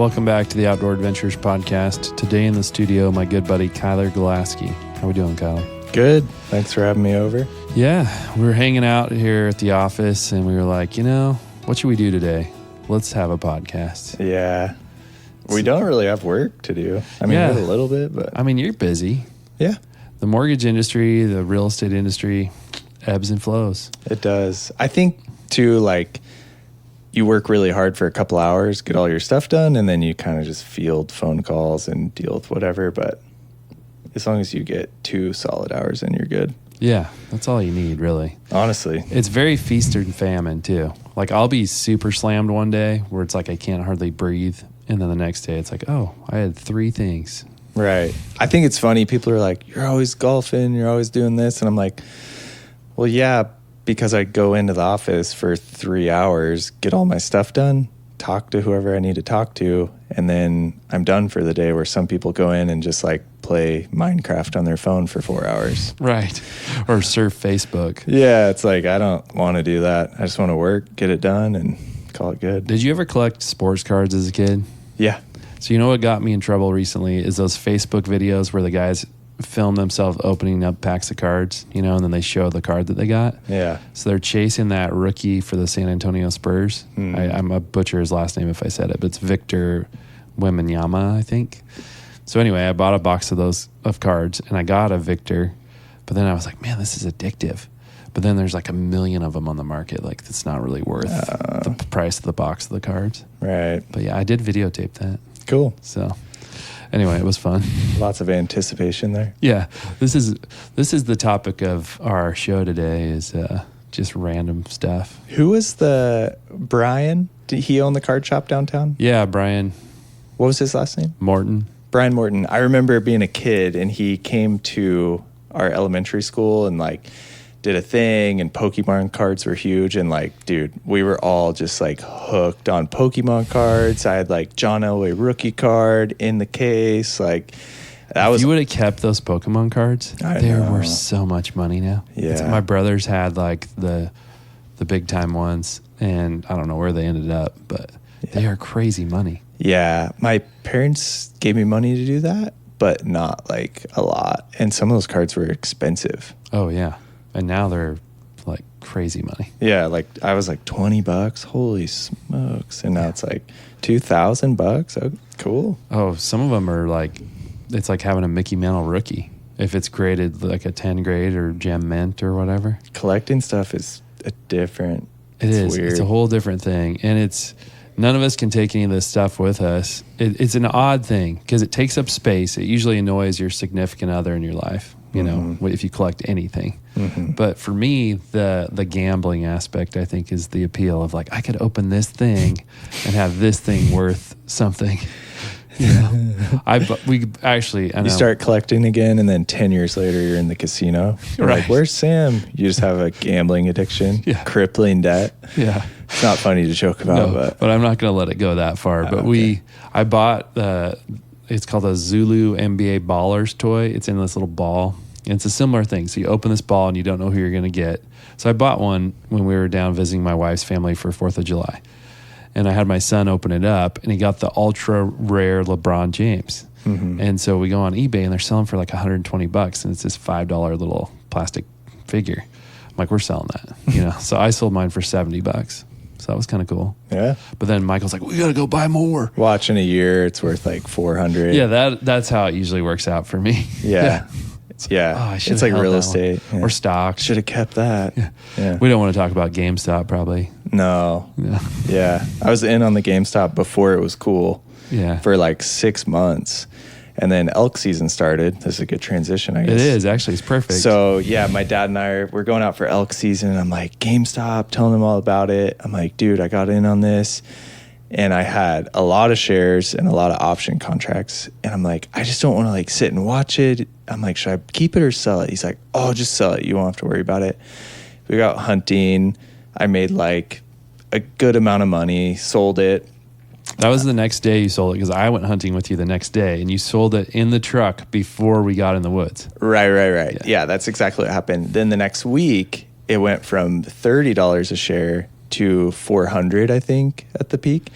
Welcome back to the Outdoor Adventures podcast. Today in the studio, my good buddy Kyler Glasky. How we doing, Kyler? Good. Thanks for having me over. Yeah, we were hanging out here at the office, and we were like, what should we do today? Let's have a podcast. Yeah. We don't really have work to do. We have a little bit, but... you're busy. Yeah. The mortgage industry, the real estate industry, ebbs and flows. It does. I think, too, you work really hard for a couple hours, get all your stuff done, and then you kind of just field phone calls and deal with whatever. But as long as you get 2 solid hours in, you're good. Yeah, that's all you need, really. Honestly. It's very feast and famine, too. I'll be super slammed one day where it's I can't hardly breathe. And then the next day, it's I had 3 things. Right. I think it's funny. People are like, you're always golfing, you're always doing this. And I'm like, well, yeah, because I go into the office for 3 hours, get all my stuff done, talk to whoever I need to talk to, and then I'm done for the day, where some people go in and just play Minecraft on their phone for 4 hours. Right. Or surf Facebook. Yeah, it's I don't want to do that. I just want to work, get it done, and call it good. Did you ever collect sports cards as a kid? Yeah. So you know what got me in trouble recently is those Facebook videos where the guys film themselves opening up packs of cards, and then they show the card that they got. Yeah. So they're chasing that rookie for the San Antonio Spurs. I'm a butcher his last name if I said it, but it's Victor Wembanyama, I think. So anyway, I bought a box of cards, and I got a Victor, but then I was like, man, this is addictive. But then there's 1 million of them on the market. It's not really worth the price of the box of the cards. Right. But yeah, I did videotape that. Cool. So anyway, it was fun. Lots of anticipation there. Yeah. This is the topic of our show today is just random stuff. Who was the Brian? Did he own the card shop downtown? Yeah, Brian. What was his last name? Morton. Brian Morton. I remember being a kid, and he came to our elementary school and did a thing, and Pokemon cards were huge, and dude, we were all just hooked on Pokemon cards. I had John Elway rookie card in the case. That was... If you would have kept those Pokemon cards, they're worth so much money now. Yeah. My brothers had the big time ones, and I don't know where they ended up, but they are crazy money. Yeah, my parents gave me money to do that, but not a lot, and some of those cards were expensive. Oh yeah. And now they're crazy money. Yeah, I was $20. Holy smokes! And now it's $2,000. Oh, cool. Oh, some of them are it's like having a Mickey Mantle rookie if it's graded a 10 grade or gem mint or whatever. Collecting stuff is a different. It's weird. It's a whole different thing, and it's none of us can take any of this stuff with us. It's an odd thing because it takes up space. It usually annoys your significant other in your life. If you collect anything. Mm-hmm. But for me, the gambling aspect, I think, is the appeal of I could open this thing and have this thing worth something. We actually, I know. You start collecting again, and then 10 years later, you're in the casino. You're right. Where's Sam? You just have a gambling addiction, crippling debt. Yeah. It's not funny to joke about, but I'm not going to let it go that far. But okay. I bought it's called a Zulu NBA Ballers toy. It's in this little ball. And it's a similar thing. So you open this ball and you don't know who you're going to get. So I bought one when we were down visiting my wife's family for 4th of July. And I had my son open it up, and he got the ultra rare LeBron James. Mm-hmm. And so we go on eBay, and they're selling for $120, and it's this $5 little plastic figure. I'm we're selling that, So I sold mine for $70. So that was kind of cool. Yeah. But then Michael's we got to go buy more. Watch in a year, it's worth $400. Yeah, that's how it usually works out for me. Yeah. Yeah. It's real estate. Yeah. Or stocks. Should have kept that. Yeah. We don't want to talk about GameStop probably. No. Yeah. I was in on the GameStop before it was cool. Yeah. For 6 months. And then elk season started. This is a good transition, I guess. It is, actually. It's perfect. So, yeah, my dad and we're going out for elk season. And I'm GameStop, telling them all about it. I'm dude, I got in on this. And I had a lot of shares and a lot of option contracts. And I'm I just don't want to sit and watch it. I'm should I keep it or sell it? He's oh, just sell it. You won't have to worry about it. We got hunting. I made a good amount of money, sold it. That was the next day you sold it, because I went hunting with you the next day, and you sold it in the truck before we got in the woods. Right. Yeah, that's exactly what happened. Then the next week, it went from $30 a share to $400, I think, at the peak.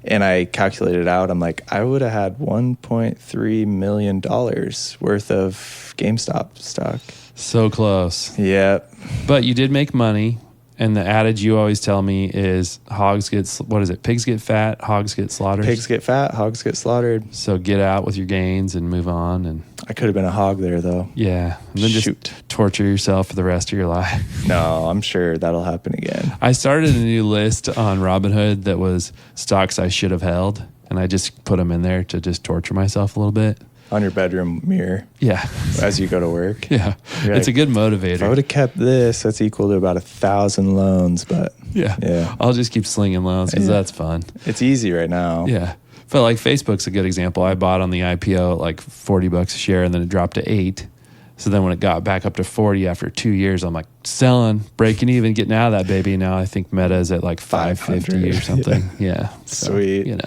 And I calculated it out. I'm like, I would have had $1.3 million worth of GameStop stock. So close. Yep. But you did make money. And the adage you always tell me is pigs get fat, hogs get slaughtered. Pigs get fat, hogs get slaughtered. So get out with your gains and move on. And I could have been a hog there, though. Yeah. And then just torture yourself for the rest of your life. No, I'm sure that'll happen again. I started a new list on Robinhood that was stocks I should have held. And I just put them in there to just torture myself a little bit. On your bedroom mirror. Yeah. As you go to work. Yeah. You're it's a good motivator. If I would have kept this, that's equal to about 1,000 loans. But yeah. I'll just keep slinging loans because that's fun. It's easy right now. Yeah. But like Facebook's a good example. I bought on the IPO at like $40 a share and then it dropped to $8. So then when it got back up to 40 after 2 years, I'm like selling, breaking even, getting out of that baby. Now I think Meta is at like 550 or something. Yeah. So, sweet.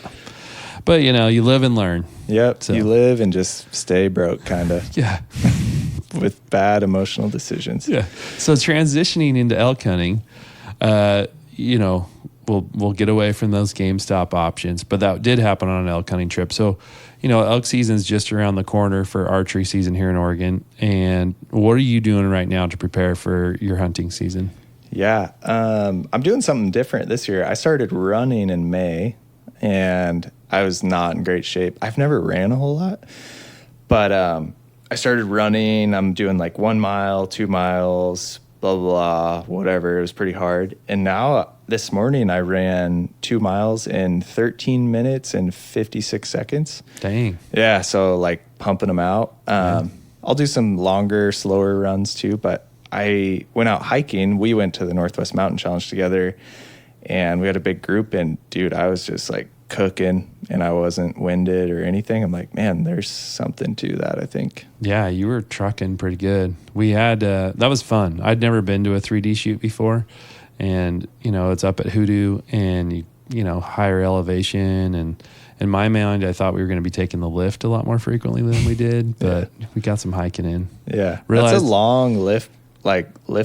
But you live and learn. Yep. So. You live and just stay broke, kind of. Yeah. With bad emotional decisions. Yeah. So transitioning into elk hunting, we'll get away from those GameStop options, but that did happen on an elk hunting trip. So, elk season's just around the corner for archery season here in Oregon. And what are you doing right now to prepare for your hunting season? Yeah. I'm doing something different this year. I started running in May and I was not in great shape. I've never ran a whole lot, but I started running. I'm doing like 1 mile, 2 miles, blah, blah, blah, whatever. It was pretty hard. And now this morning I ran 2 miles in 13 minutes and 56 seconds. Dang. Yeah, so like pumping them out. I'll do some longer, slower runs too, but I went out hiking. We went to the Northwest Mountain Challenge together and we had a big group and dude, I was just like cooking and I wasn't winded or anything. I'm like, man, there's something to that, I think. Yeah, you were trucking pretty good. We had, that was fun. I'd never been to a 3D shoot before. And, it's up at Hoodoo and, higher elevation. And in my mind, I thought we were going to be taking the lift a lot more frequently than we did, but we got some hiking in. Yeah. That's a long lift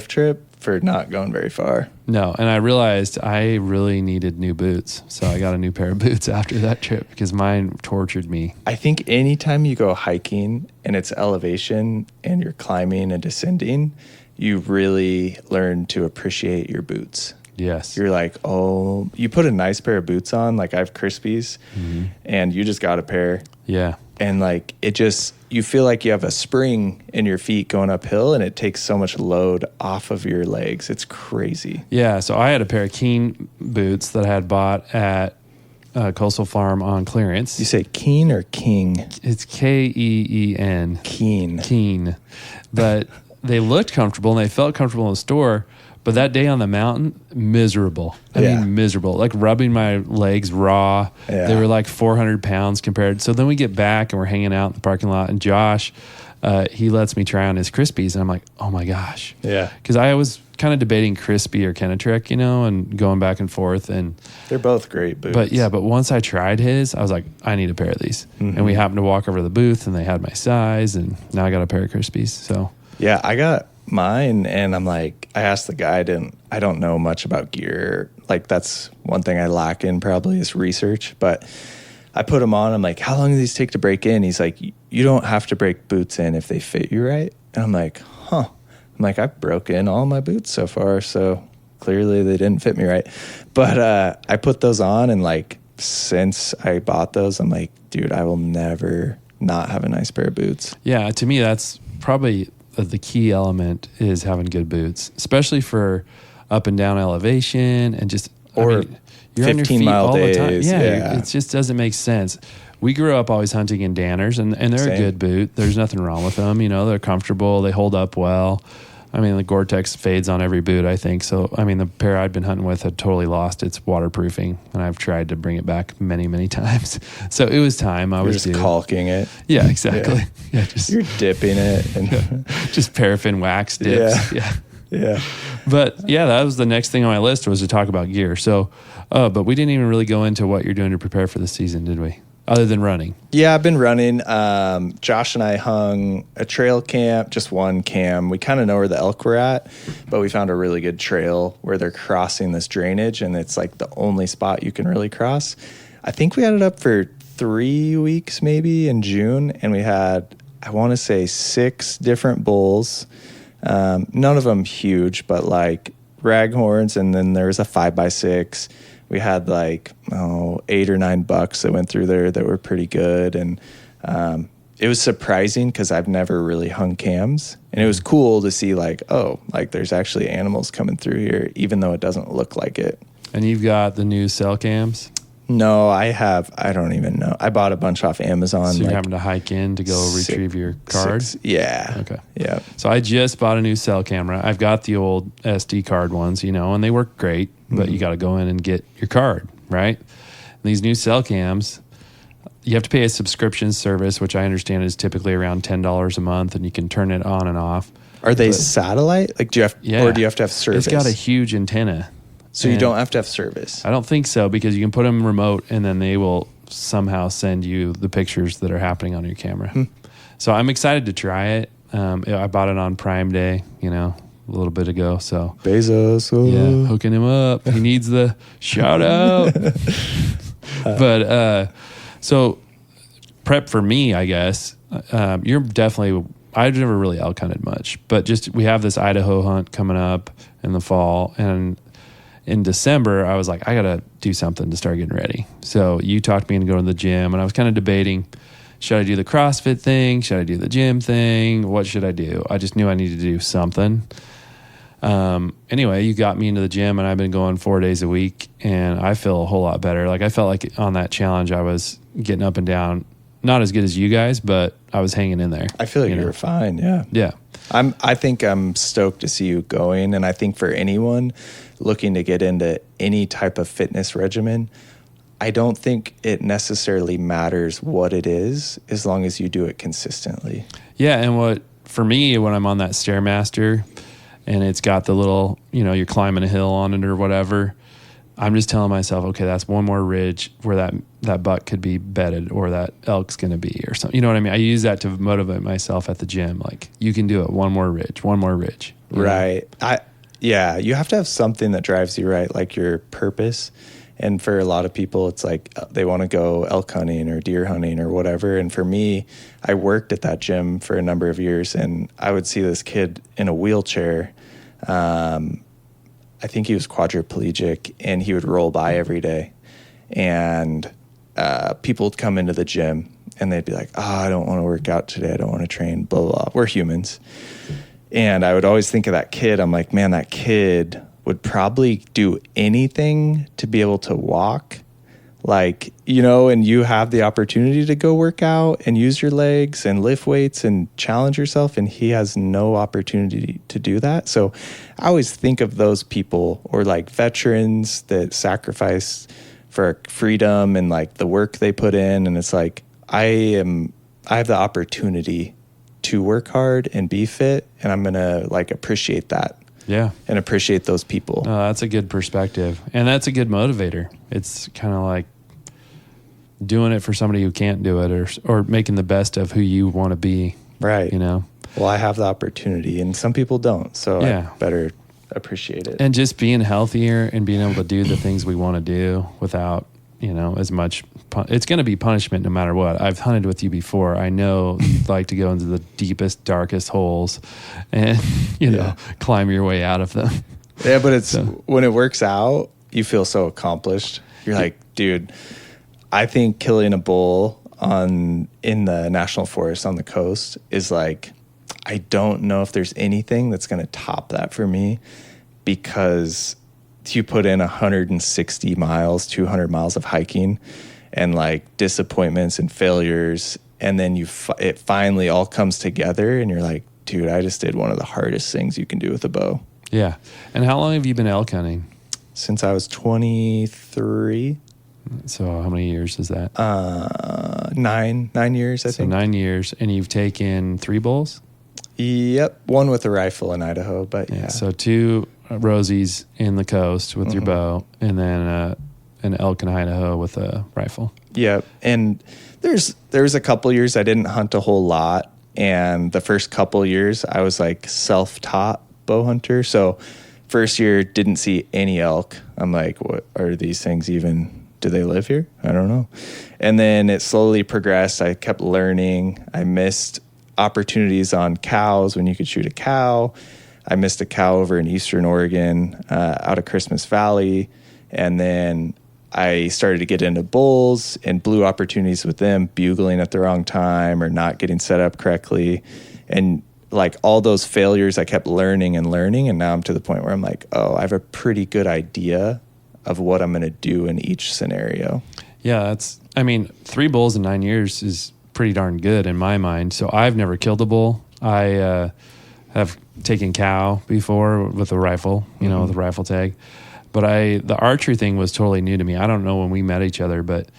trip for not going very far. No, and I realized I really needed new boots. So I got a new pair of boots after that trip because mine tortured me. I think anytime you go hiking and it's elevation and you're climbing and descending, you really learn to appreciate your boots. Yes. You're like, oh, you put a nice pair of boots on, like I have Crispies, and you just got a pair. Yeah. And like you feel like you have a spring in your feet going uphill and it takes so much load off of your legs. It's crazy. Yeah. So I had a pair of Keen boots that I had bought at Coastal Farm on clearance. You say Keen or King? It's Keen. Keen. But they looked comfortable and they felt comfortable in the store. But that day on the mountain, miserable. I mean, miserable. Like rubbing my legs raw. Yeah. They were like 400 pounds compared. So then we get back and we're hanging out in the parking lot. And Josh, he lets me try on his Crispies. And I'm like, oh my gosh. Yeah. Because I was kind of debating Crispy or Kenetrek, and going back and forth. And they're both great boots. But once I tried his, I was like, I need a pair of these. And we happened to walk over to the booth and they had my size. And now I got a pair of Crispies. So yeah, I got mine and I'm like, I asked the guy, I don't know much about gear. Like that's one thing I lack in probably is research, but I put them on. I'm like, how long do these take to break in? He's like, you don't have to break boots in if they fit you right. And I'm like, huh. I'm like, I've broken all my boots so far, so clearly they didn't fit me right. But I put those on and like since I bought those, I'm like, dude, I will never not have a nice pair of boots. Yeah, to me that's probably the key element is having good boots, especially for up and down elevation and just you're 15 on your feet mile all days. The time. Yeah, it just doesn't make sense. We grew up always hunting in Danners, and they're a good boot. There's nothing wrong with them. They're comfortable. They hold up well. I mean, the Gore-Tex fades on every boot, I think. So, I mean, the pair I'd been hunting with had totally lost its waterproofing, and I've tried to bring it back many, many times. So it was time. I was just caulking it. Yeah, exactly. Yeah, you're dipping it and just paraffin wax dips. Yeah. But yeah, that was the next thing on my list was to talk about gear. So, but we didn't even really go into what you're doing to prepare for the season, did we? Other than running. Yeah, I've been running. Josh and I hung a trail camp, just one cam. We kind of know where the elk were at, but we found a really good trail where they're crossing this drainage, and it's like the only spot you can really cross. I think we had it up for 3 weeks maybe in June, and we had, I want to say, 6 different bulls. None of them huge, but like raghorns, and then there was a 5x6. We had like 8 or 9 bucks that went through there that were pretty good, and it was surprising because I've never really hung cams, and it was cool to see like, oh, like there's actually animals coming through here, even though it doesn't look like it. And you've got the new cell cams? No, I don't even know. I bought a bunch off Amazon. So you're having to hike in to go retrieve your card? Yeah. Okay. Yeah. So I just bought a new cell camera. I've got the old SD card ones, and they work great, but you got to go in and get your card, right? And these new cell cams, you have to pay a subscription service, which I understand is typically around $10 a month, and you can turn it on and off. Are they satellite? Like, or do you have to have service? It's got a huge antenna. So you don't have to have service? I don't think so, because you can put them remote, and then they will somehow send you the pictures that are happening on your camera. So I'm excited to try it. I bought it on Prime Day, a little bit ago. So Bezos. Yeah, hooking him up. He needs the shout out. But so prep for me, I guess. You're definitely, I've never really elk hunted much, but we have this Idaho hunt coming up in the fall, and in December, I was like, I got to do something to start getting ready. So you talked me into going to the gym, and I was kind of debating, should I do the CrossFit thing? Should I do the gym thing? What should I do? I just knew I needed to do something. Anyway, you got me into the gym, and I've been going 4 days a week, and I feel a whole lot better. Like, I felt like on that challenge, I was getting up and down, not as good as you guys, but I was hanging in there. I feel like you were fine. Yeah. Yeah. I think I'm stoked to see you going. And I think for anyone looking to get into any type of fitness regimen, I don't think it necessarily matters what it is, as long as you do it consistently. Yeah. And for me, when I'm on that Stairmaster and it's got the little, you're climbing a hill on it or whatever, I'm just telling myself, okay, that's one more ridge where that buck could be bedded, or that elk's going to be, or something. You know what I mean? I use that to motivate myself at the gym. Like, you can do it. One more ridge. Right. Yeah, you have to have something that drives you, right? Like your purpose. And for a lot of people, it's like they want to go elk hunting or deer hunting or whatever. And for me, I worked at that gym for a number of years, and I would see this kid in a wheelchair. I think he was quadriplegic, and he would roll by every day. And people would come into the gym, and they'd be like, I don't want to work out today. I don't want to train, blah, blah, blah. We're humans. And I would always think of that kid. I'm like, man, that kid would probably do anything to be able to walk. Like, and you have the opportunity to go work out and use your legs and lift weights and challenge yourself, and he has no opportunity to do that. So I always think of those people, or like veterans that sacrifice for freedom and like the work they put in. And it's like, I have the opportunity to work hard and be fit, and I'm going to like appreciate that. Yeah. And appreciate those people. That's a good perspective. And that's a good motivator. It's kind of like doing it for somebody who can't do it, or making the best of who you want to be. Right. Well, I have the opportunity, and some people don't. So I better appreciate it. And just being healthier and being able to do the things we want to do without, as much. It's going to be punishment no matter what. I've hunted with you before. I know you'd like to go into the deepest, darkest holes and, climb your way out of them. Yeah, but when it works out, you feel so accomplished. You're like, dude, I think killing a bull in the national forest on the coast is like, I don't know if there's anything that's going to top that for me, because you put in 160 miles, 200 miles of hiking, and like disappointments and failures, and then it finally all comes together, and you're like, dude, I just did one of the hardest things you can do with a bow. Yeah. And how long have you been elk hunting? Since I was 23. So how many years is that? 9 years, I think. So 9 years, and you've taken 3 bulls? Yep, one with a rifle in Idaho, but yeah. So 2 rosies in the coast with your bow, and then an elk in Idaho with a rifle. Yep, and there's a couple years I didn't hunt a whole lot, and the first couple years I was like self-taught bow hunter. So first year didn't see any elk. I'm like, what are these things even do they live here? I don't know. And then it slowly progressed. I kept learning. I missed opportunities on cows when you could shoot a cow. I missed a cow over in Eastern Oregon, out of Christmas Valley. And then I started to get into bulls and blew opportunities with them, bugling at the wrong time or not getting set up correctly. And like all those failures, I kept learning. And now I'm to the point where I'm like, oh, I have a pretty good idea of what I'm going to do in each scenario. Yeah, 3 bulls in 9 years is pretty darn good in my mind. So I've never killed a bull. I have taken cow before with a rifle, with a rifle tag. But the archery thing was totally new to me. I don't know when we met each other, but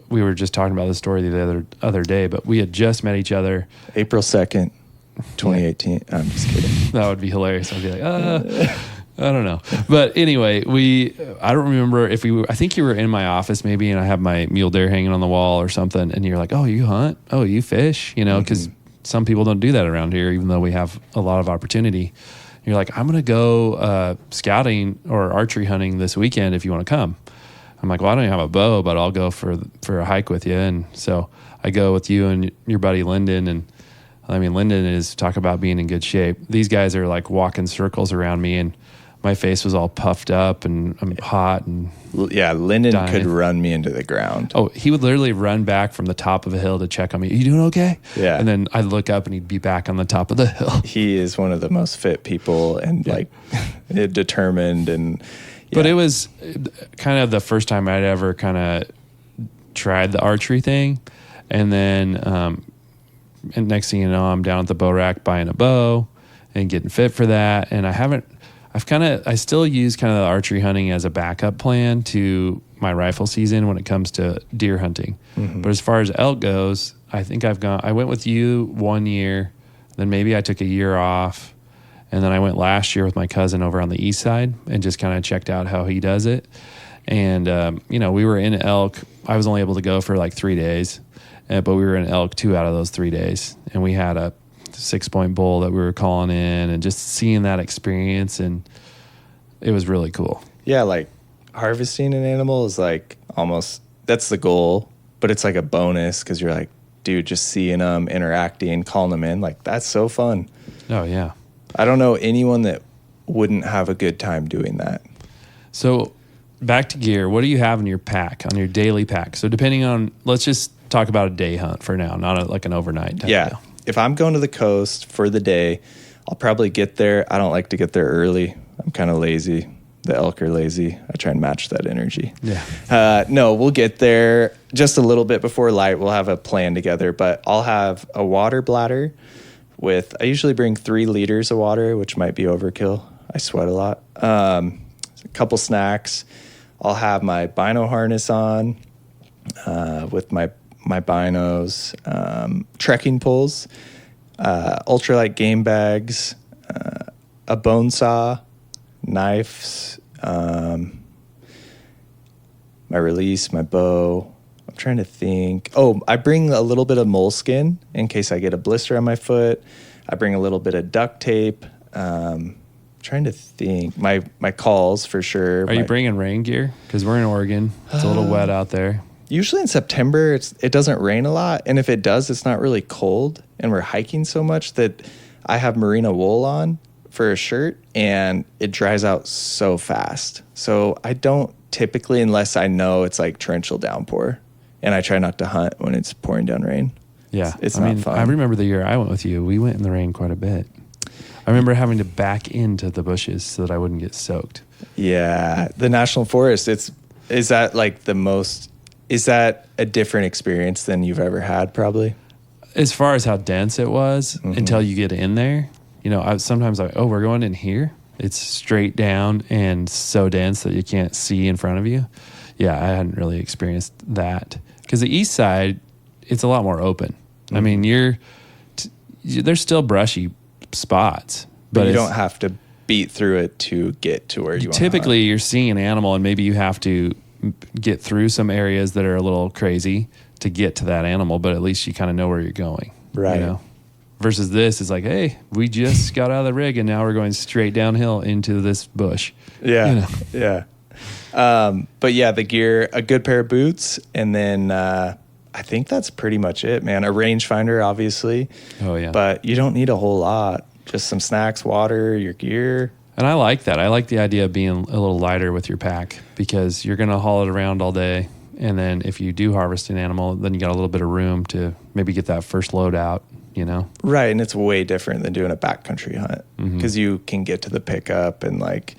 we were just talking about the story the other day. But we had just met each other. April 2nd, 2018. Yeah. I'm just kidding. That would be hilarious. I'd be like, I don't know. But anyway, I don't remember if I think you were in my office maybe, and I have my mule deer hanging on the wall or something. And you're like, oh, you hunt? Oh, you fish? Because some people don't do that around here, even though we have a lot of opportunity. You're like, I'm going to go scouting or archery hunting this weekend if you want to come. I'm like, well, I don't even have a bow, but I'll go for a hike with you. And so I go with you and your buddy Lyndon. And Lyndon is talk about being in good shape. These guys are like walking circles around me, and my face was all puffed up and I'm hot. And yeah, Lyndon could run me into the ground. Oh, he would literally run back from the top of a hill to check on me. Are you doing okay? Yeah. And then I'd look up and he'd be back on the top of the hill. He is one of the most fit people and determined. And But it was kind of the first time I'd ever kind of tried the archery thing. And then and next thing you know, I'm down at the bow rack buying a bow and getting fit for that. And I still use kind of the archery hunting as a backup plan to my rifle season when it comes to deer hunting. Mm-hmm. But as far as elk goes, I think I went with you 1 year, then maybe I took a year off. And then I went last year with my cousin over on the east side and just kind of checked out how he does it. And, we were in elk. I was only able to go for like 3 days, but we were in elk 2 out of those 3 days. And we had a 6-point bull that we were calling in and just seeing that experience. And it was really cool. Yeah. Like harvesting an animal is like almost, that's the goal, but it's like a bonus. 'Cause you're like, dude, just seeing them, interacting, calling them in, like that's so fun. Oh yeah. I don't know anyone that wouldn't have a good time doing that. So back to gear, what do you have in your pack, on your daily pack? So depending on, let's just talk about a day hunt for now, not like an overnight type deal. If I'm going to the coast for the day, I'll probably get there. I don't like to get there early. I'm kind of lazy. The elk are lazy. I try and match that energy. Yeah. No, we'll get there just a little bit before light. We'll have a plan together, but I'll have a water bladder I usually bring 3 liters of water, which might be overkill. I sweat a lot. A couple snacks. I'll have my bino harness on with my binos, trekking poles, ultralight game bags, a bone saw, knives, my release, my bow. I'm trying to think. Oh, I bring a little bit of moleskin in case I get a blister on my foot. I bring a little bit of duct tape. Trying to think. My calls for sure. Are you bringing rain gear? Because we're in Oregon. It's a little wet out there. Usually in September, it doesn't rain a lot. And if it does, it's not really cold. And we're hiking so much that I have merino wool on for a shirt, and it dries out so fast. So I don't typically, unless I know it's like torrential downpour. And I try not to hunt when it's pouring down rain. Yeah. It's not fun. I remember the year I went with you. We went in the rain quite a bit. I remember having to back into the bushes so that I wouldn't get soaked. Yeah. The National Forest, is that a different experience than you've ever had probably? As far as how dense it was until you get in there, sometimes we're going in here. It's straight down and so dense that you can't see in front of you. Yeah, I hadn't really experienced that. Because the east side, it's a lot more open. Mm-hmm. I mean, there's still brushy spots. But you don't have to beat through it to get to where you want to hunt. Typically, you're seeing an animal, and maybe you have to get through some areas that are a little crazy to get to that animal, but at least you kind of know where you're going. Right. Versus this is like, hey, we just got out of the rig, and now we're going straight downhill into this bush. Yeah, yeah. But yeah, the gear, a good pair of boots, and then I think that's pretty much it, man. A rangefinder, obviously. Oh, yeah. But you don't need a whole lot. Just some snacks, water, your gear. And I like that. I like the idea of being a little lighter with your pack because you're going to haul it around all day. And then if you do harvest an animal, then you got a little bit of room to maybe get that first load out, you know? Right. And it's way different than doing a backcountry hunt because you can get to the pickup. And like,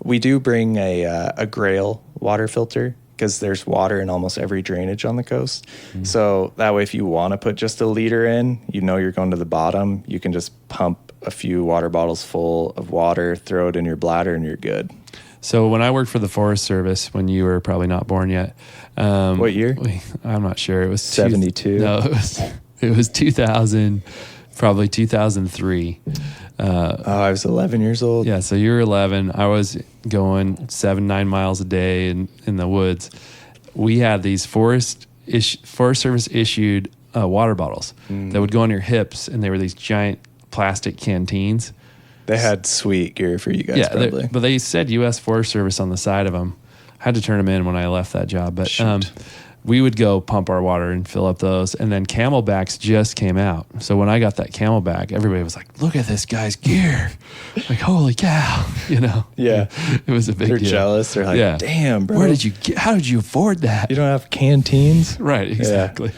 we do bring a Grail water filter because there's water in almost every drainage on the coast. So that way, if you want to put just a liter in, you know you're going to the bottom, you can just pump a few water bottles full of water, throw it in your bladder, and you're good. So when I worked for the Forest Service, when you were probably not born yet. What year? I'm not sure. It was 72. No, it was 2000, probably 2003. I was 11 years old. Yeah, so you were 11. I was going 7-9 miles a day in the woods. We had these Forest Service issued water bottles that would go on your hips, and they were these giant plastic canteens. They had sweet gear for you guys, probably. But they said U.S. Forest Service on the side of them. I had to turn them in when I left that job. But we would go pump our water and fill up those. And then Camelbacks just came out. So when I got that Camelback, everybody was like, look at this guy's gear. Like, holy cow, you know? Yeah. It was a big They're deal. jealous. They're like, damn, bro. How did you afford that? You don't have canteens? Right, exactly.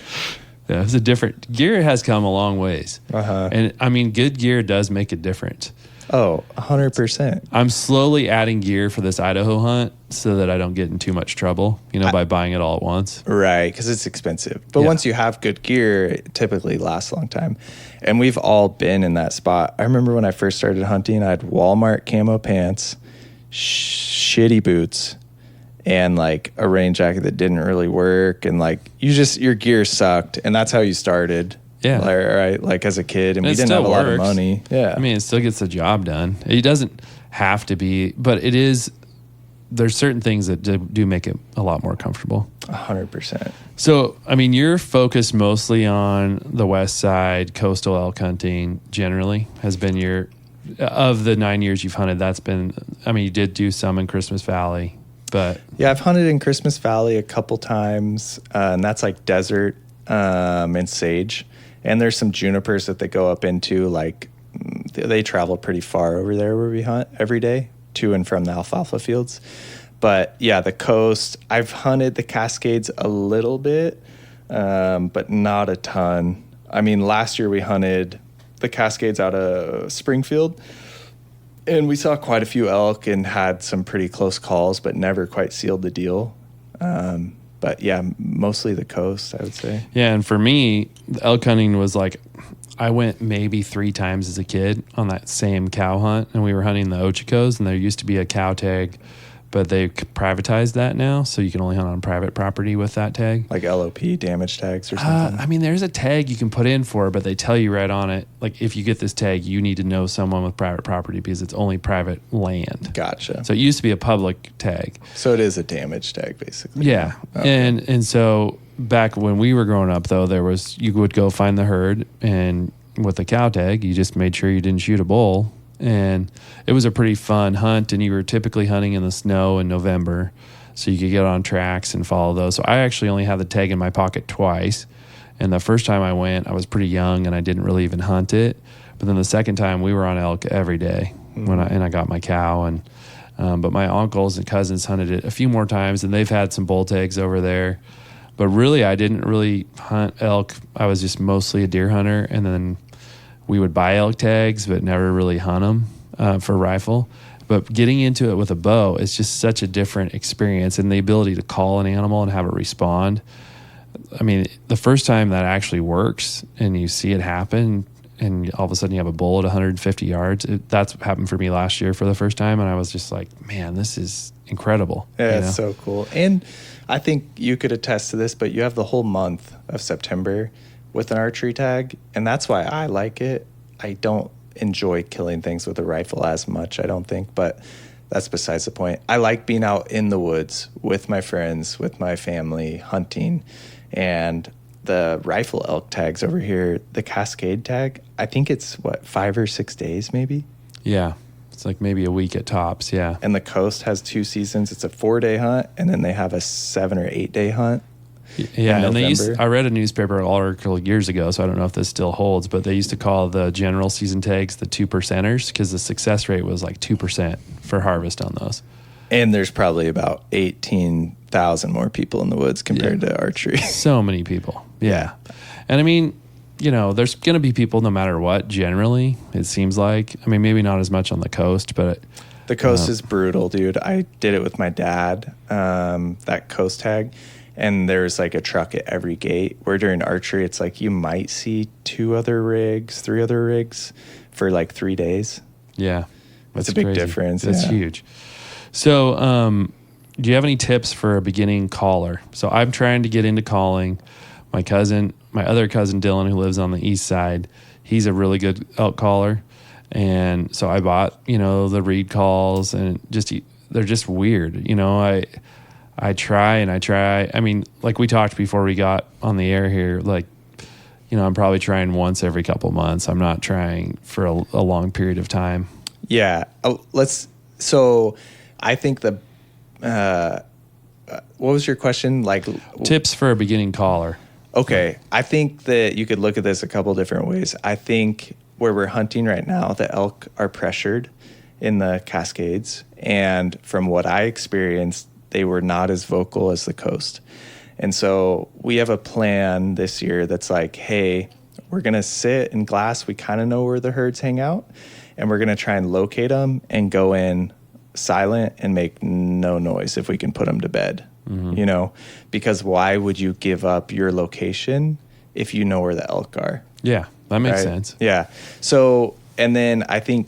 Yeah, it was a different, gear has come a long ways. And I mean, good gear does make a difference. Oh, 100%. I'm slowly adding gear for this Idaho hunt so that I don't get in too much trouble, by buying it all at once. Right, because it's expensive. But once you have good gear, it typically lasts a long time. And we've all been in that spot. I remember when I first started hunting, I had Walmart camo pants, shitty boots, and like a rain jacket that didn't really work. And like your gear sucked. And that's how you started. Yeah. Like as a kid, and we didn't have a lot of money. Yeah. I mean, it still gets the job done. It doesn't have to be, but it is, there's certain things that do make it a lot more comfortable. 100%. So, I mean, you're focused mostly on the west side, coastal elk hunting generally has been of the 9 years you've hunted, that's been, I mean, you did do some in Christmas Valley, but. Yeah, I've hunted in Christmas Valley a couple times, and that's like desert and sage. And there's some junipers that they go up into, like they travel pretty far over there where we hunt every day to and from the alfalfa fields. But yeah, the coast, I've hunted the Cascades a little bit, but not a ton. I mean, last year we hunted the Cascades out of Springfield, and we saw quite a few elk and had some pretty close calls, but never quite sealed the deal. But yeah, mostly the coast, I would say. Yeah, and for me, the elk hunting was like, I went maybe 3 times as a kid on that same cow hunt, and we were hunting the Ochicos, and there used to be a cow tag, but they privatized that now, so you can only hunt on private property with that tag. Like LOP damage tags or something? I mean, there's a tag you can put in for it, but they tell you right on it, like if you get this tag, you need to know someone with private property because it's only private land. Gotcha. So it used to be a public tag. So it is a damage tag, basically. Yeah. Okay. And so back when we were growing up, though, you would go find the herd, and with the cow tag, you just made sure you didn't shoot a bull. And it was a pretty fun hunt, and you were typically hunting in the snow in November, so you could get on tracks and follow those. So I actually only had the tag in my pocket twice, and the first time I went, I was pretty young, and I didn't really even hunt it. But then the second time, we were on elk every day when I got my cow, and but my uncles and cousins hunted it a few more times, and they've had some bull tags over there. But really, I didn't really hunt elk. I was just mostly a deer hunter, and then we would buy elk tags, but never really hunt them for rifle. But getting into it with a bow is just such a different experience, and the ability to call an animal and have it respond. I mean, the first time that actually works and you see it happen, and all of a sudden you have a bull at 150 yards, that's what happened for me last year for the first time, and I was just like, man, this is incredible. Yeah, it's so cool. And I think you could attest to this, but you have the whole month of September with an archery tag, and that's why I like it. I don't enjoy killing things with a rifle as much, I don't think, but that's besides the point. I like being out in the woods with my friends, with my family, hunting, and the rifle elk tags over here, the Cascade tag, I think it's 5 or 6 days maybe? Yeah. It's like maybe a week at tops. Yeah. And the coast has 2 seasons. It's a 4-day hunt, and then they have a 7 or 8 day hunt. Yeah, and I read a newspaper article years ago, so I don't know if this still holds, but they used to call the general season tags the 2%ers because the success rate was like 2% for harvest on those. And there's probably about 18,000 more people in the woods compared to archery. So many people. Yeah. And I mean, there's going to be people no matter what, generally, it seems like. I mean, maybe not as much on the coast, but... The coast is brutal, dude. I did it with my dad, that coast tag. And there's like a truck at every gate, where during archery, it's like you might see 3 other rigs for like 3 days. Yeah. That's a big crazy difference. That's huge. So do you have any tips for a beginning caller? So I'm trying to get into calling. My other cousin Dylan, who lives on the east side, he's a really good elk caller. And so I bought, the reed calls, and they're just weird. I try and I try. I mean, like we talked before we got on the air here, like, I'm probably trying once every couple months. I'm not trying for a long period of time. Yeah. So I think what was your question? Like tips for a beginning caller. Okay. I think that you could look at this a couple different ways. I think where we're hunting right now, the elk are pressured in the Cascades. And from what I experienced, they were not as vocal as the coast. And so we have a plan this year that's like, hey, we're going to sit in glass. We kind of know where the herds hang out. And we're going to try and locate them and go in silent and make no noise if we can put them to bed. Mm-hmm. Because why would you give up your location if you know where the elk are? Yeah, that makes sense. Yeah. So, and then I think,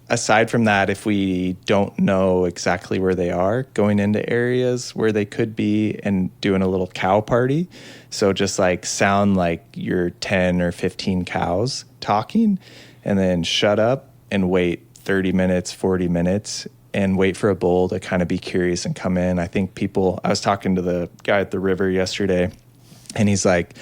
aside from that, if we don't know exactly where they are, going into areas where they could be and doing a little cow party. So just like sound like you're 10 or 15 cows talking, and then shut up and wait 30 minutes, 40 minutes, and wait for a bull to kind of be curious and come in. I think I was talking to the guy at the river yesterday, and he's like,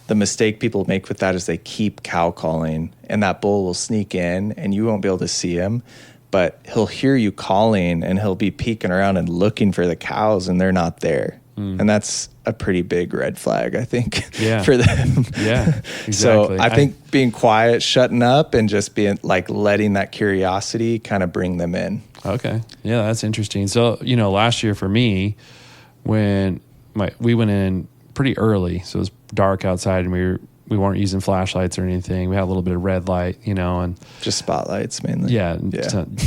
the mistake people make with that is they keep cow calling, and that bull will sneak in and you won't be able to see him, but he'll hear you calling and he'll be peeking around and looking for the cows, and they're not there. And that's a pretty big red flag, I think, for them. Yeah, exactly. So I think being quiet, shutting up, and just being like letting that curiosity kind of bring them in. Okay. Yeah, that's interesting. So, last year for me, when we went in pretty early, so it was dark outside, and we weren't using flashlights or anything. We had a little bit of red light, and just spotlights mainly. Yeah.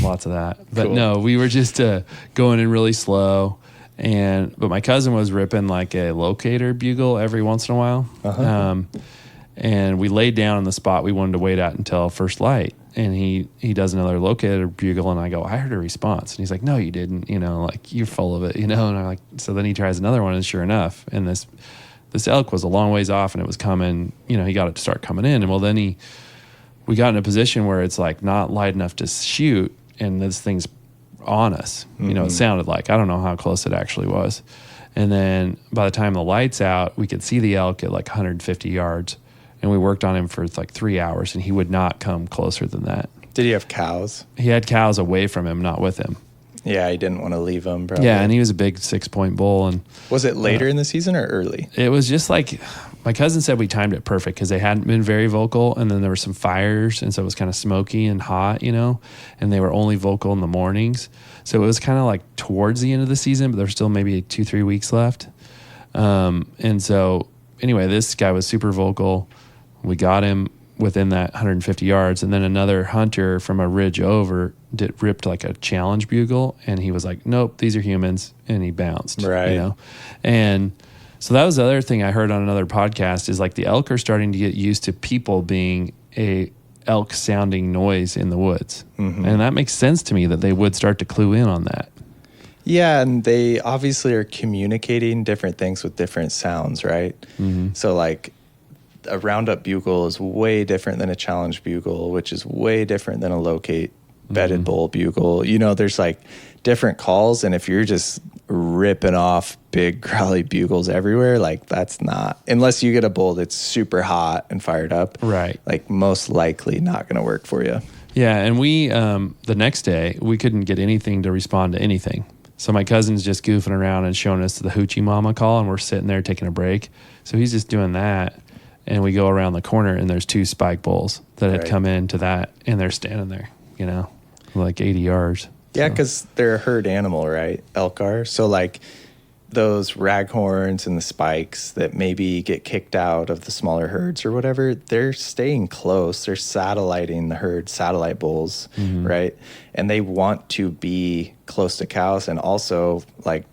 Lots of that. But cool. No, we were just going in really slow. But my cousin was ripping like a locator bugle every once in a while. Uh-huh. And we laid down on the spot we wanted to wait at until first light. And he does another locator bugle, and I go, I heard a response. And he's like, no, you didn't, like you're full of it, and I'm like, so then he tries another one, and sure enough, and this elk was a long ways off, and it was coming, he got it to start coming in. And well, then we got in a position where it's like not light enough to shoot, and this thing's on us. Mm-hmm. It sounded like, I don't know how close it actually was. And then by the time the light's out, we could see the elk at like 150 yards. And we worked on him for like 3 hours, and he would not come closer than that. Did he have cows? He had cows away from him, not with him. Yeah, he didn't want to leave them, probably. Yeah, and he was a big 6-point bull. And was it later in the season or early? It was just like, my cousin said we timed it perfect because they hadn't been very vocal, and then there were some fires, and so it was kind of smoky and hot, and they were only vocal in the mornings. So it was kind of like towards the end of the season, but there's still maybe 2-3 weeks left. And so anyway, this guy was super vocal. We got him within that 150 yards, and then another hunter from a ridge over ripped like a challenge bugle, and he was like, nope, these are humans, and he bounced. Right. And so that was the other thing I heard on another podcast is like the elk are starting to get used to people being a elk sounding noise in the woods. Mm-hmm. And that makes sense to me that they would start to clue in on that. Yeah, and they obviously are communicating different things with different sounds, right? Mm-hmm. So like a roundup bugle is way different than a challenge bugle, which is way different than a locate bedded bull bugle. There's like different calls, and if you're just ripping off big growly bugles everywhere, like that's not, unless you get a bull that's super hot and fired up, right? Like most likely not going to work for you. Yeah, and we the next day we couldn't get anything to respond to anything. So my cousin's just goofing around and showing us the hoochie mama call, and we're sitting there taking a break. So he's just doing that, and we go around the corner, and there's 2 spike bulls that had come into that, and they're standing there, like 80 yards. Yeah, because they're a herd animal, right? Elk are. So like those raghorns and the spikes that maybe get kicked out of the smaller herds or whatever, they're staying close. They're satelliting the herd, satellite bulls, right? And they want to be close to cows. And also, like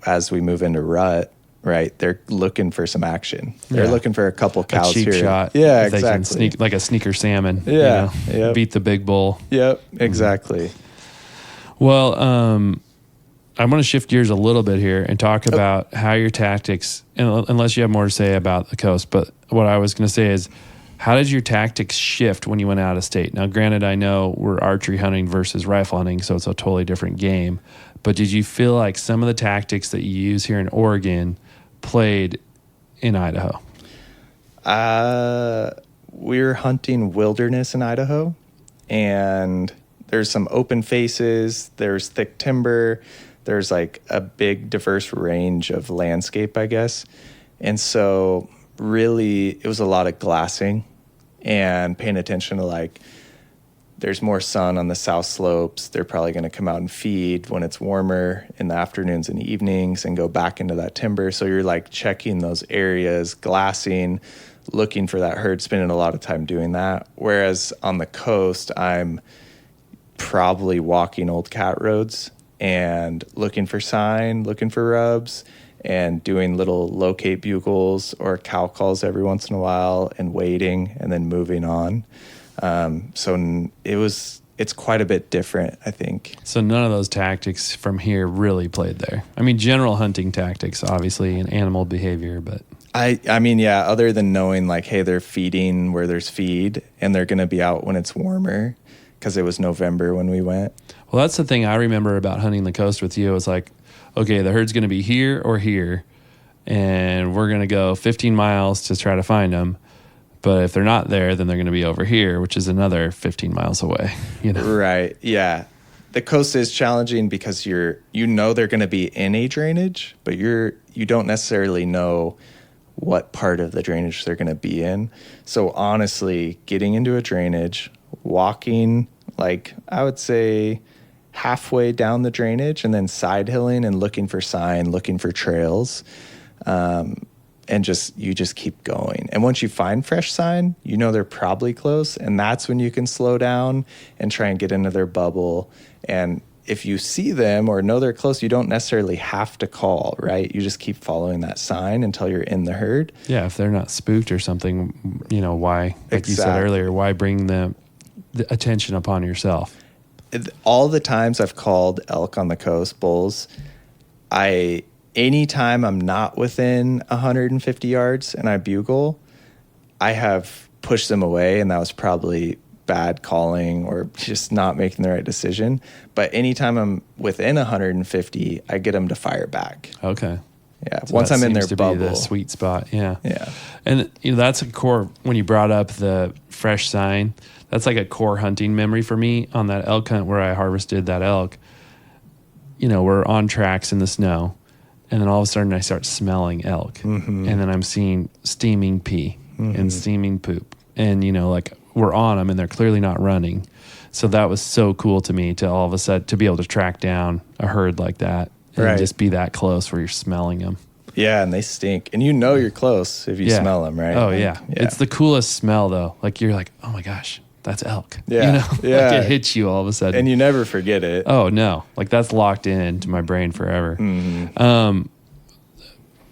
as we move into rut, right, they're looking for some action. They're looking for a couple cows cheap here. Shot. Yeah, exactly. They can sneak, like a sneaker salmon. Yeah. Beat the big bull. Yep, exactly. Well, I'm going to shift gears a little bit here and talk about how your tactics, unless you have more to say about the coast, but what I was going to say is, how did your tactics shift when you went out of state? Now, granted, I know we're archery hunting versus rifle hunting, so it's a totally different game, but did you feel like some of the tactics that you use here in Oregon played in Idaho? We're hunting wilderness in Idaho, and there's some open faces, there's thick timber, there's like a big diverse range of landscape, I guess. And so really it was a lot of glassing and paying attention to like, there's more sun on the south slopes. They're probably going to come out and feed when it's warmer in the afternoons and evenings and go back into that timber. So you're like checking those areas, glassing, looking for that herd, spending a lot of time doing that. Whereas on the coast, I'm probably walking old cat roads and looking for sign, looking for rubs, and doing little locate bugles or cow calls every once in a while and waiting and then moving on. So it's quite a bit different, I think. So none of those tactics from here really played there. I mean, general hunting tactics, obviously, and animal behavior, but... I mean, yeah, other than knowing like, hey, they're feeding where there's feed and they're going to be out when it's warmer, because it was November when we went. Well, that's the thing I remember about hunting the coast with you. It's like, okay, the herd's going to be here or here, and we're going to go 15 miles to try to find them. But if they're not there, then they're going to be over here, which is another 15 miles away. Right. Yeah. The coast is challenging because they're going to be in a drainage, but you don't necessarily know what part of the drainage they're going to be in. So honestly, getting into a drainage, walking, like I would say halfway down the drainage and then side hilling and looking for sign, looking for trails. And you just keep going. And once you find fresh sign, they're probably close. And that's when you can slow down and try and get into their bubble. And if you see them or know they're close, you don't necessarily have to call, right? You just keep following that sign until you're in the herd. Yeah, if they're not spooked or something, why, like you said earlier, why bring the attention upon yourself? All the times I've called elk on the coast, bulls, anytime I'm not within 150 yards and I bugle, I have pushed them away, and that was probably bad calling or just not making the right decision. But anytime I'm within 150, I get them to fire back. Okay. Yeah. So once I'm in their bubble. Be the sweet spot. Yeah. Yeah. And that's a core, when you brought up the fresh sign, that's like a core hunting memory for me on that elk hunt where I harvested that elk. We're on tracks in the snow, and then all of a sudden I start smelling elk, and then I'm seeing steaming pee and steaming poop, and like we're on them and they're clearly not running. So that was so cool to me to all of a sudden to be able to track down a herd like that and just be that close where you're smelling them. Yeah, and they stink, and you're close if you smell them, right? Oh yeah, it's the coolest smell though. Like you're like, oh my gosh, that's elk. Yeah, like it hits you all of a sudden, and you never forget it. Oh no, like that's locked into my brain forever.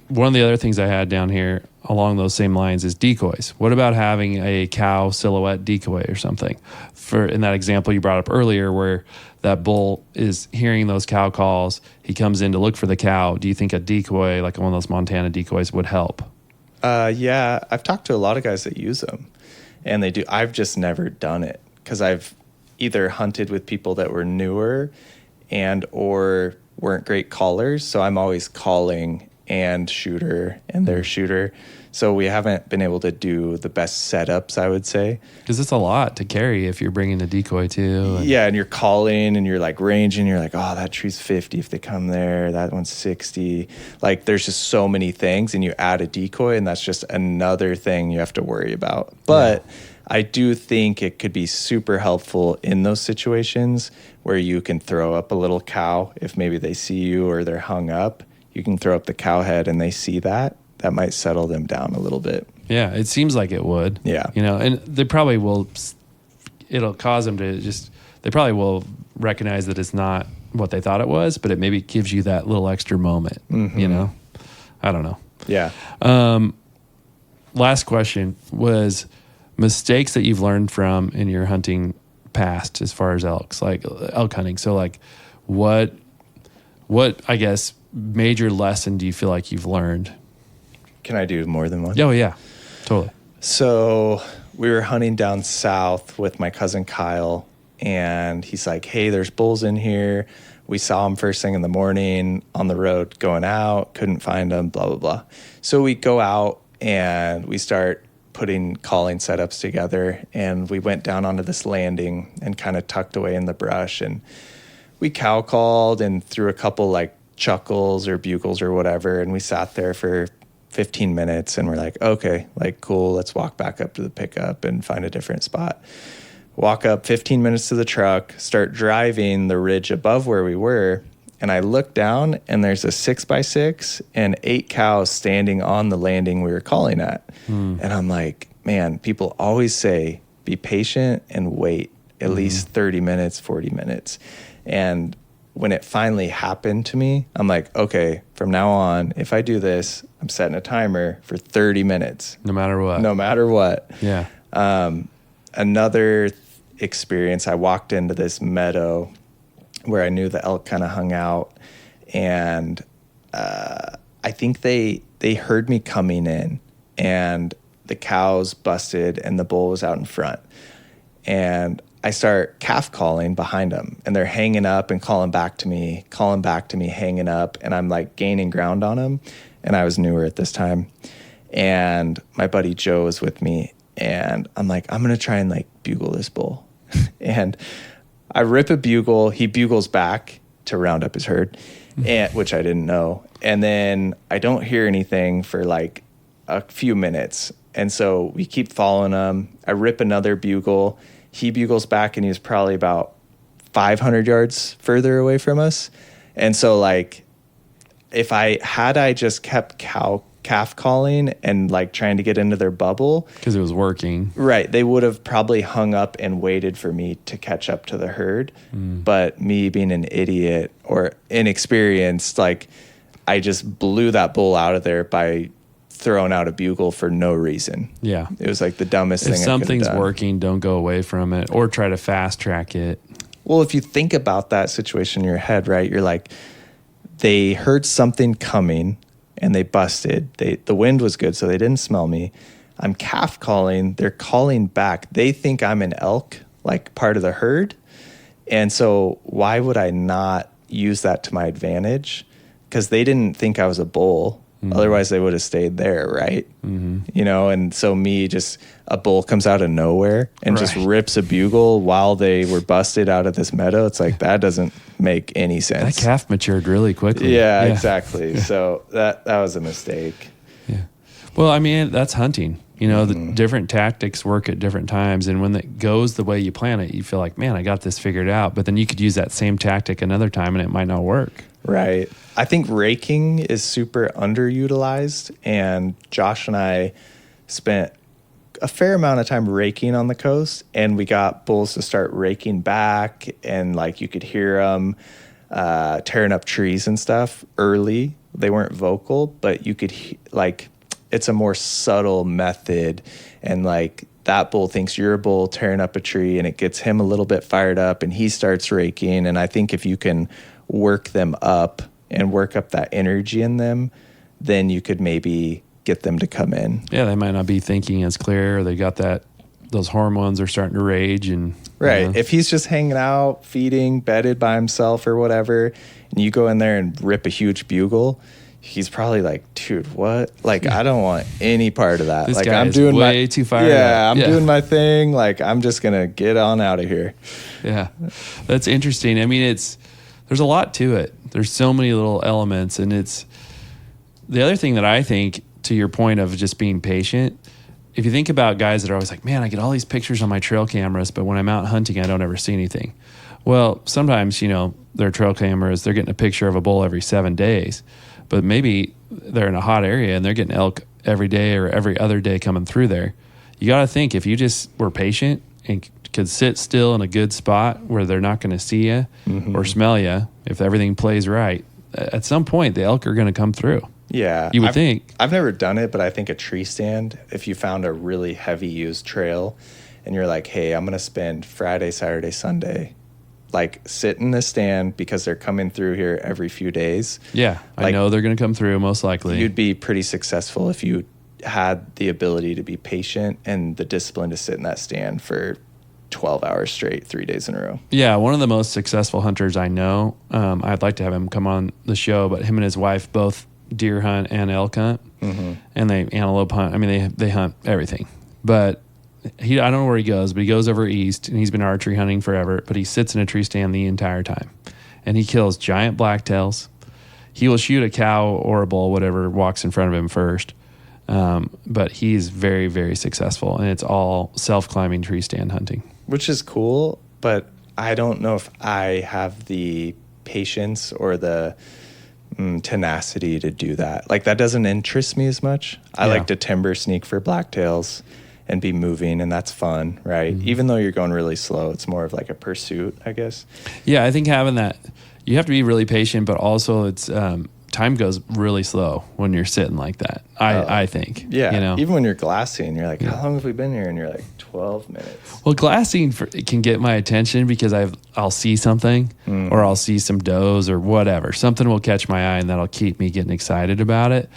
One of the other things I had down here along those same lines is decoys. What about having a cow silhouette decoy or something? For in that example you brought up earlier, where that bull is hearing those cow calls, he comes in to look for the cow. Do you think a decoy, like one of those Montana decoys, would help? Yeah, I've talked to a lot of guys that use them, and they do. I've just never done it because I've either hunted with people that were newer and or weren't great callers. So I'm always calling and shooter and their shooter. So we haven't been able to do the best setups, I would say. Because it's a lot to carry if you're bringing a decoy too. Yeah, and you're calling and you're like ranging. You're like, oh, that tree's 50 if they come there. That one's 60. Like there's just so many things, and you add a decoy, and that's just another thing you have to worry about. But I do think it could be super helpful in those situations where you can throw up a little cow if maybe they see you or they're hung up. You can throw up the cow head and they see that. That might settle them down a little bit. Yeah, it seems like it would. Yeah. You know, and they probably will, it'll cause them to just, they probably will recognize that it's not what they thought it was, but it maybe gives you that little extra moment, you know? I don't know. Yeah. Last question was mistakes that you've learned from in your hunting past as far as elks, like elk hunting. So like what I guess major lesson do you feel like you've learned? Can I do more than one? Oh yeah, totally. So we were hunting down south with my cousin Kyle, and he's like, hey, there's bulls in here. We saw them first thing in the morning on the road going out, couldn't find them, blah, blah, blah. So we go out and we start putting calling setups together, and we went down onto this landing and kind of tucked away in the brush, and we cow called and threw a couple like chuckles or bugles or whatever, and we sat there for 15 minutes and we're like, okay, like cool, let's walk back up to the pickup and find a different spot. Walk up 15 minutes to the truck, start driving the ridge above where we were, and I look down and there's a 6x6 and 8 cows standing on the landing we were calling at. And I'm like, man, people always say be patient and wait at least 30 minutes, 40 minutes. And when it finally happened to me, I'm like, okay, from now on, if I do this, I'm setting a timer for 30 minutes. No matter what. No matter what. Yeah. Another experience, I walked into this meadow where I knew the elk kind of hung out, and I think they heard me coming in, and the cows busted and the bull was out in front. And I start calf calling behind them, and they're hanging up and calling back to me, hanging up, and I'm like gaining ground on them. And I was newer at this time, and my buddy Joe was with me, and I'm like, I'm gonna try and like bugle this bull. And I rip a bugle, he bugles back to round up his herd, and which I didn't know. And then I don't hear anything for like a few minutes, and so we keep following him. I rip another bugle. He bugles back, and he was probably about 500 yards further away from us. And so, like, if I just kept calf calling and, like, trying to get into their bubble. Because it was working. Right. They would have probably hung up and waited for me to catch up to the herd. But me being an idiot or inexperienced, like, I just blew that bull out of there by throwing out a bugle for no reason. Yeah. It was like the dumbest thing I could have done. If something's working, don't go away from it or try to fast track it. Well, if you think about that situation in your head, right, you're like, they heard something coming and they busted. The wind was good, so they didn't smell me. I'm calf calling. They're calling back. They think I'm an elk, like part of the herd. And so why would I not use that to my advantage? Because they didn't think I was a bull. Otherwise, they would have stayed there, right? You know, and so a bull comes out of nowhere and just rips a bugle while they were busted out of this meadow. It's like, that doesn't make any sense. That calf matured really quickly. Yeah. Exactly. Yeah. So that was a mistake. Yeah. Well, I mean, that's hunting. You know, the different tactics work at different times. And when it goes the way you plan it, you feel like, man, I got this figured out. But then you could use that same tactic another time and it might not work. Right. I think raking is super underutilized, and Josh and I spent a fair amount of time raking on the coast, and we got bulls to start raking back, and like you could hear them tearing up trees and stuff early. They weren't vocal, but you could like, it's a more subtle method, and like that bull thinks you're a bull tearing up a tree, and it gets him a little bit fired up, and he starts raking. And I think if you can work them up and work up that energy in them, then you could maybe get them to come in. Yeah, they might not be thinking as clear. Or they got those hormones are starting to rage. And right. You know. If he's just hanging out, feeding, bedded by himself or whatever, and you go in there and rip a huge bugle, he's probably like, dude, what? Like, I don't want any part of that. This like, guy I'm is doing way too fired Yeah, up. I'm doing my thing. Like, I'm just gonna get on out of here. Yeah, that's interesting. I mean, there's a lot to it. There's so many little elements, and it's the other thing that I think, to your point of just being patient. If you think about guys that are always like, man, I get all these pictures on my trail cameras, but when I'm out hunting, I don't ever see anything. Well, sometimes, their trail cameras, they're getting a picture of a bull every 7 days, but maybe they're in a hot area and they're getting elk every day or every other day coming through there. You got to think, if you just were patient and could sit still in a good spot where they're not going to see you or smell you, if everything plays right, at some point the elk are going to come through. Yeah. You would think. I've never done it, but I think a tree stand, if you found a really heavy used trail and you're like, hey, I'm going to spend Friday, Saturday, Sunday, like sit in the stand because they're coming through here every few days. Yeah. I know they're going to come through most likely. You'd be pretty successful if you had the ability to be patient and the discipline to sit in that stand for 12 hours straight, 3 days in a row. Yeah, one of the most successful hunters I know, I'd like to have him come on the show, but him and his wife both deer hunt and elk hunt, and they antelope hunt. I mean, they hunt everything. But I don't know where he goes, but he goes over east, and he's been archery hunting forever, but he sits in a tree stand the entire time. And he kills giant blacktails. He will shoot a cow or a bull, whatever walks in front of him first. But he's very, very successful, and it's all self-climbing tree stand hunting. Which is cool, but I don't know if I have the patience or the tenacity to do that. Like, that doesn't interest me as much. I like to timber sneak for blacktails and be moving, and that's fun, right? Even though you're going really slow, it's more of like a pursuit, I guess. Yeah, I think having that, you have to be really patient, but also it's time goes really slow when you're sitting like that. I think. Yeah, even when you're glassing, you're like, how long have we been here? And you're like, 12 minutes. Well, glassing can get my attention because I'll see something or I'll see some does or whatever. Something will catch my eye and that'll keep me getting excited about it.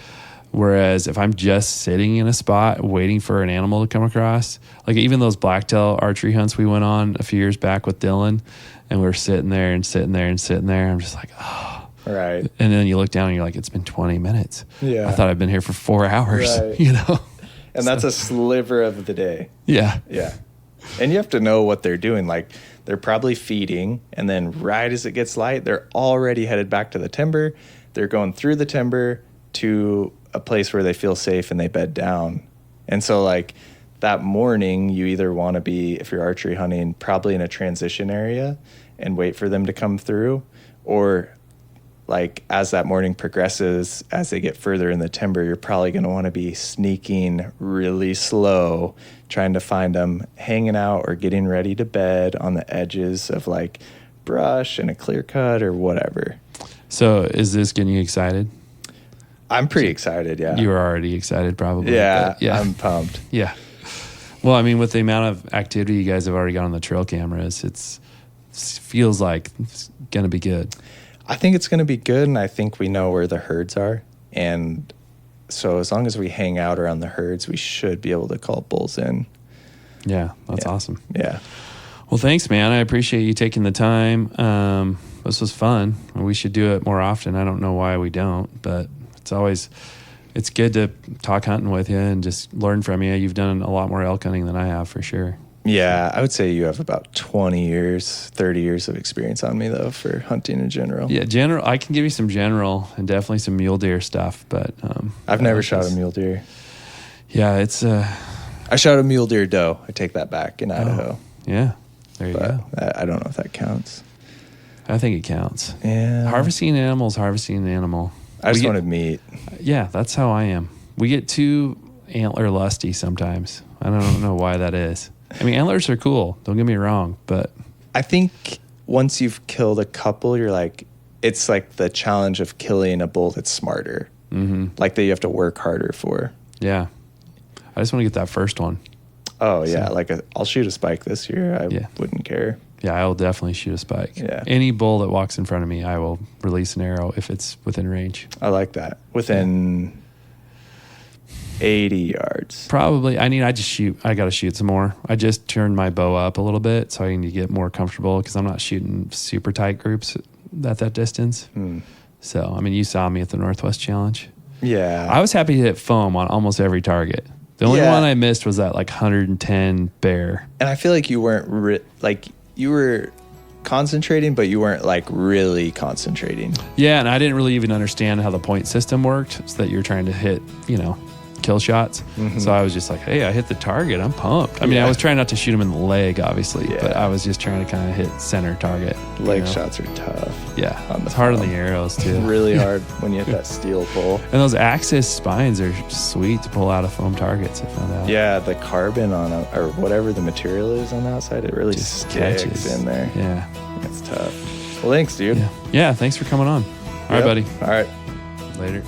Whereas if I'm just sitting in a spot waiting for an animal to come across, like even those blacktail archery hunts we went on a few years back with Dylan, and we were sitting there and sitting there and sitting there, I'm just like, oh. Right. And then you look down and you're like, it's been 20 minutes. Yeah. I thought I'd been here for 4 hours, right. And that's a sliver of the day. Yeah. Yeah. And you have to know what they're doing. Like, they're probably feeding, and then right as it gets light, they're already headed back to the timber. They're going through the timber to a place where they feel safe and they bed down. And so, like, that morning, you either want to be, if you're archery hunting, probably in a transition area and wait for them to come through, or like as that morning progresses, as they get further in the timber, you're probably going to want to be sneaking really slow, trying to find them hanging out or getting ready to bed on the edges of like brush and a clear cut or whatever. So is this getting you excited? I'm pretty excited, yeah. You were already excited probably. Yeah, yeah. I'm pumped. Yeah. Well, I mean, with the amount of activity you guys have already got on the trail cameras, it feels like it's going to be good. I think it's going to be good, and I think we know where the herds are. And so as long as we hang out around the herds, we should be able to call bulls in. Yeah, that's awesome. Yeah. Well, thanks, man. I appreciate you taking the time. This was fun. We should do it more often. I don't know why we don't, but it's good to talk hunting with you and just learn from you. You've done a lot more elk hunting than I have, for sure. Yeah, I would say you have about 20 years, 30 years of experience on me, though, for hunting in general. Yeah, I can give you some general and definitely some mule deer stuff, but... I've never shot a mule deer. Yeah, it's... I shot a mule deer doe. I take that back, in Idaho. Yeah, there you go. I don't know if that counts. I think it counts. Yeah. Harvesting an animal. I just wanted meat. Yeah, that's how I am. We get too antler lusty sometimes. I don't know why that is. I mean, antlers are cool. Don't get me wrong, but I think once you've killed a couple, you're like, it's like the challenge of killing a bull that's smarter, like that you have to work harder for. Yeah, I just want to get that first one. Oh yeah, like I'll shoot a spike this year. I wouldn't care. Yeah, I will definitely shoot a spike. Yeah, any bull that walks in front of me, I will release an arrow if it's within range. I like that. Within 80 yards. Probably. I got to shoot some more. I just turned my bow up a little bit, so I need to get more comfortable because I'm not shooting super tight groups at that distance. So, I mean, you saw me at the Northwest Challenge. Yeah. I was happy to hit foam on almost every target. The only one I missed was that like 110 bear. And I feel like you weren't you were concentrating, but you weren't like really concentrating. Yeah, and I didn't really even understand how the point system worked, so that you're trying to hit, kill shots. So I was just like, hey, I hit the target. I'm pumped. I mean, I was trying not to shoot him in the leg, obviously, but I was just trying to kind of hit center target. Leg shots are tough. Yeah, it's hard on the arrows too. Really hard when you hit that steel pole. And those Axis spines are sweet to pull out of foam targets, I found out. Yeah, the carbon on or whatever the material is on the outside, it really just sticks in there. Yeah. It's tough. Well, thanks, dude. Yeah, thanks for coming on. All right, buddy. All right. Later.